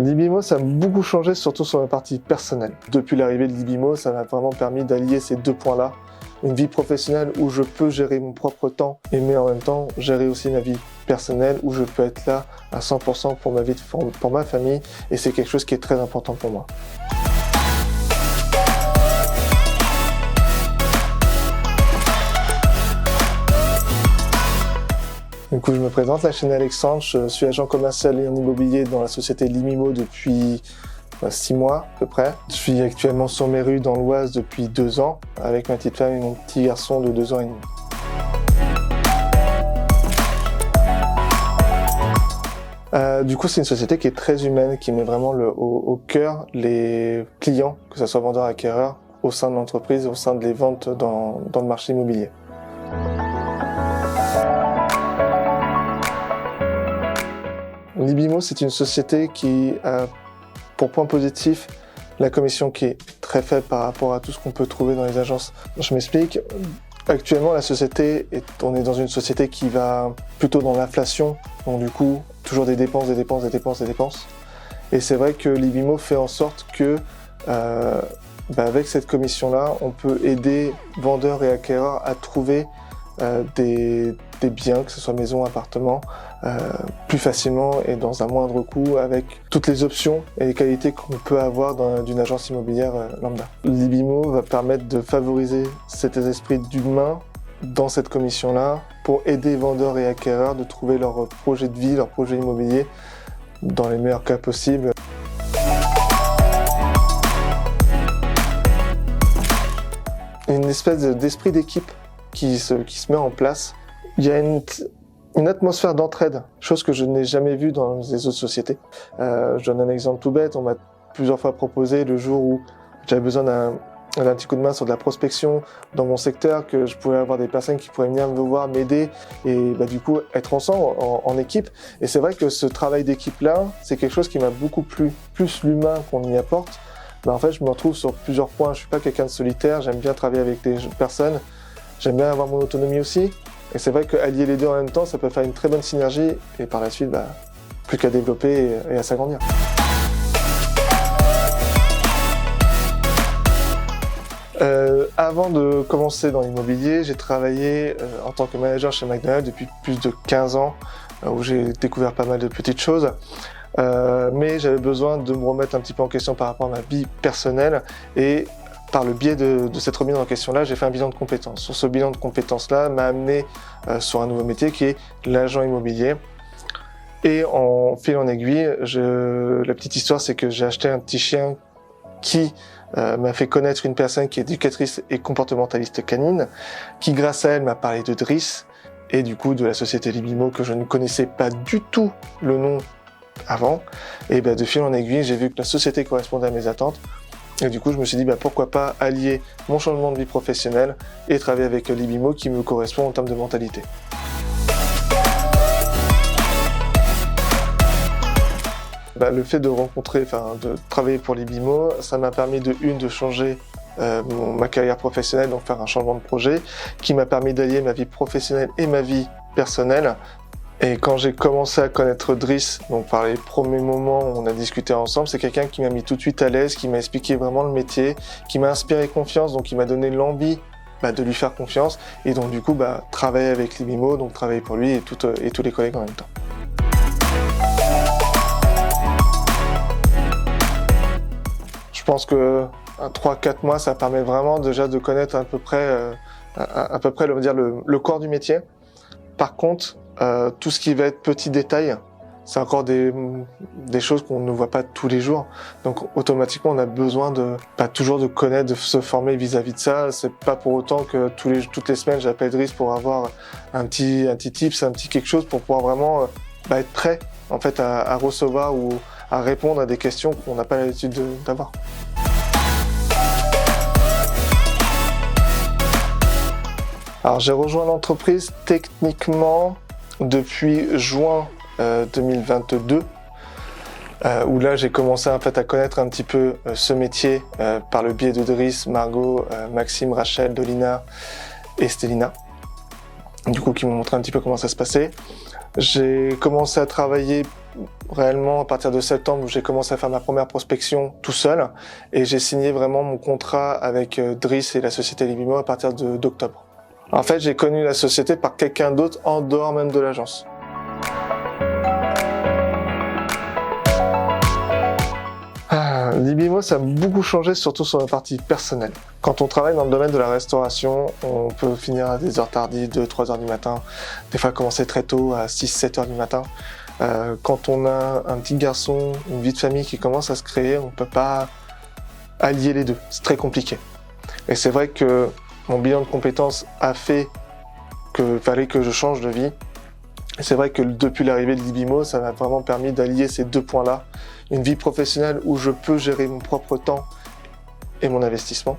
Libimo, ça a beaucoup changé, surtout sur la partie personnelle. Depuis l'arrivée de Libimo, ça m'a vraiment permis d'allier ces deux points-là. Une vie professionnelle où je peux gérer mon propre temps, mais en même temps gérer aussi ma vie personnelle où je peux être là à 100% pour ma vie, pour ma famille, et c'est quelque chose qui est très important pour moi. Du coup, je me présente, la chaîne Alexandre, je suis agent commercial et en immobilier dans la société Limimo depuis 6 mois à peu près. Je suis actuellement sur mes rues dans l'Oise depuis 2 ans, avec ma petite femme et mon petit garçon de 2 ans et demi. Du coup, c'est une société qui est très humaine, qui met vraiment au cœur les clients, que ce soit vendeurs, acquéreurs, au sein de l'entreprise, au sein des ventes dans le marché immobilier. Libimo, c'est une société qui a pour point positif la commission qui est très faible par rapport à tout ce qu'on peut trouver dans les agences. Je m'explique. Actuellement, on est dans une société qui va plutôt dans l'inflation, donc du coup, toujours des dépenses. Et c'est vrai que Libimo fait en sorte que, avec cette commission-là, on peut aider vendeurs et acquéreurs à trouver des biens, que ce soit maison, appartement, plus facilement et dans un moindre coût, avec toutes les options et les qualités qu'on peut avoir d'une agence immobilière lambda. Libimo va permettre de favoriser cet esprit d'humain dans cette commission-là pour aider vendeurs et acquéreurs de trouver leur projet de vie, leur projet immobilier dans les meilleurs cas possibles. Une espèce d'esprit d'équipe qui se met en place. Il y a une atmosphère d'entraide, chose que je n'ai jamais vue dans les autres sociétés. Je donne un exemple tout bête, on m'a plusieurs fois proposé le jour où j'avais besoin d'un petit coup de main sur de la prospection dans mon secteur, que je pouvais avoir des personnes qui pourraient venir me voir, m'aider et du coup être ensemble en équipe. Et c'est vrai que ce travail d'équipe-là, c'est quelque chose qui m'a beaucoup plu, plus l'humain qu'on y apporte. En fait, je me retrouve sur plusieurs points. Je suis pas quelqu'un de solitaire, j'aime bien travailler avec des personnes, j'aime bien avoir mon autonomie aussi. Et c'est vrai qu'allier les deux en même temps, ça peut faire une très bonne synergie et par la suite, plus qu'à développer et à s'agrandir. Avant de commencer dans l'immobilier, j'ai travaillé en tant que manager chez McDonald's depuis plus de 15 ans, où j'ai découvert pas mal de petites choses. Mais j'avais besoin de me remettre un petit peu en question par rapport à ma vie personnelle et par le biais de cette remise en question-là, j'ai fait un bilan de compétences. Sur ce bilan de compétences-là m'a amené sur un nouveau métier qui est l'agent immobilier. Et en fil en aiguille, la petite histoire, c'est que j'ai acheté un petit chien qui m'a fait connaître une personne qui est éducatrice et comportementaliste canine, qui grâce à elle m'a parlé de Driss et du coup de la société Libimo que je ne connaissais pas du tout le nom avant. Et de fil en aiguille, j'ai vu que la société correspondait à mes attentes. Et du coup, je me suis dit, pourquoi pas allier mon changement de vie professionnelle et travailler avec Libimo qui me correspond en termes de mentalité. Le fait de travailler pour Libimo, ça m'a permis de changer ma carrière professionnelle, donc faire un changement de projet, qui m'a permis d'allier ma vie professionnelle et ma vie personnelle. Et quand j'ai commencé à connaître Driss, donc par les premiers moments où on a discuté ensemble, c'est quelqu'un qui m'a mis tout de suite à l'aise, qui m'a expliqué vraiment le métier, qui m'a inspiré confiance, donc qui m'a donné l'envie de lui faire confiance. Et donc du coup, travailler avec Libimo, donc travailler pour lui et tous les collègues en même temps. Je pense que 3-4 mois, ça permet vraiment déjà de connaître à peu près le corps du métier. Par contre, tout ce qui va être petits détails, c'est encore des choses qu'on ne voit pas tous les jours. Donc automatiquement, on a besoin toujours de connaître, de se former vis-à-vis de ça. C'est pas pour autant que toutes les semaines, j'appelle Driss pour avoir un petit tips, un petit quelque chose pour pouvoir vraiment être prêt en fait à recevoir ou à répondre à des questions qu'on n'a pas l'habitude d'avoir. Alors j'ai rejoint l'entreprise techniquement depuis juin 2022, où là j'ai commencé en fait à connaître un petit peu ce métier par le biais de Driss, Margot, Maxime, Rachel, Dolina et Stélina, du coup qui m'ont montré un petit peu comment ça se passait. J'ai commencé à travailler réellement à partir de septembre où j'ai commencé à faire ma première prospection tout seul et j'ai signé vraiment mon contrat avec Driss et la société Libimo à partir d'octobre. En fait, j'ai connu la société par quelqu'un d'autre en dehors même de l'agence. Libimo, ça a beaucoup changé, surtout sur la partie personnelle. Quand on travaille dans le domaine de la restauration, on peut finir à des heures tardives, 2-3 heures du matin, des fois commencer très tôt, à 6-7 heures du matin. Quand on a un petit garçon, une vie de famille qui commence à se créer, on ne peut pas allier les deux. C'est très compliqué. Et c'est vrai que mon bilan de compétences a fait qu'il fallait que je change de vie. Et c'est vrai que depuis l'arrivée de Libimo, ça m'a vraiment permis d'allier ces deux points-là. Une vie professionnelle où je peux gérer mon propre temps et mon investissement.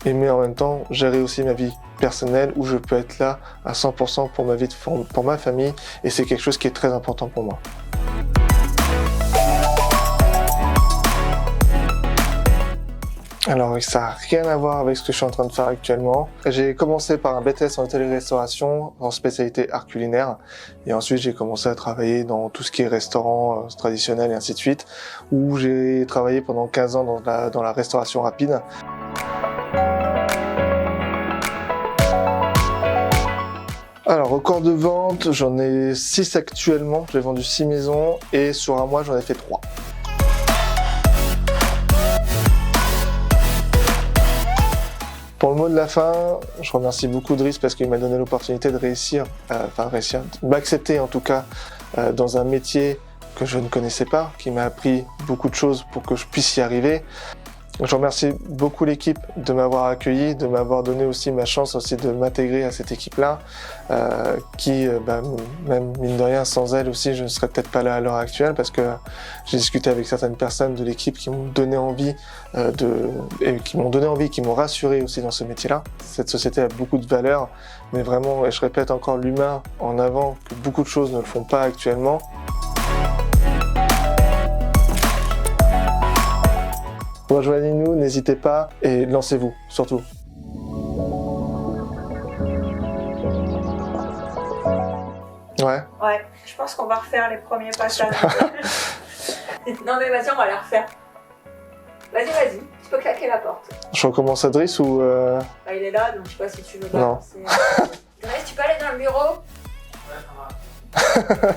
Mais en même temps, gérer aussi ma vie personnelle où je peux être là à 100% pour ma vie, pour ma famille. Et c'est quelque chose qui est très important pour moi. Alors ça n'a rien à voir avec ce que je suis en train de faire actuellement. J'ai commencé par un BTS en hôtellerie-restauration en spécialité art culinaire et ensuite j'ai commencé à travailler dans tout ce qui est restaurant traditionnel et ainsi de suite où j'ai travaillé pendant 15 ans dans la restauration rapide. Alors record de vente, j'en ai 6 actuellement, j'ai vendu 6 maisons et sur un mois j'en ai fait 3. Pour le mot de la fin, je remercie beaucoup Driss parce qu'il m'a donné l'opportunité de de m'accepter en tout cas dans un métier que je ne connaissais pas, qui m'a appris beaucoup de choses pour que je puisse y arriver. Je remercie beaucoup l'équipe de m'avoir accueilli, de m'avoir donné aussi ma chance aussi de m'intégrer à cette équipe-là, qui, même mine de rien, sans elle aussi, je ne serais peut-être pas là à l'heure actuelle parce que j'ai discuté avec certaines personnes de l'équipe qui m'ont donné envie qui m'ont rassuré aussi dans ce métier-là. Cette société a beaucoup de valeur, mais vraiment, et je répète encore, l'humain en avant, que beaucoup de choses ne le font pas actuellement. Rejoignez-nous, n'hésitez pas et lancez-vous, surtout. Ouais. Ouais, je pense qu'on va refaire les premiers passages. Non mais vas-y, on va les refaire. Vas-y, tu peux claquer la porte. Je recommence à Driss ou... Bah, il est là, donc je sais pas si tu veux Non. balancer. Driss, tu peux aller dans le bureau? Ouais, ça va.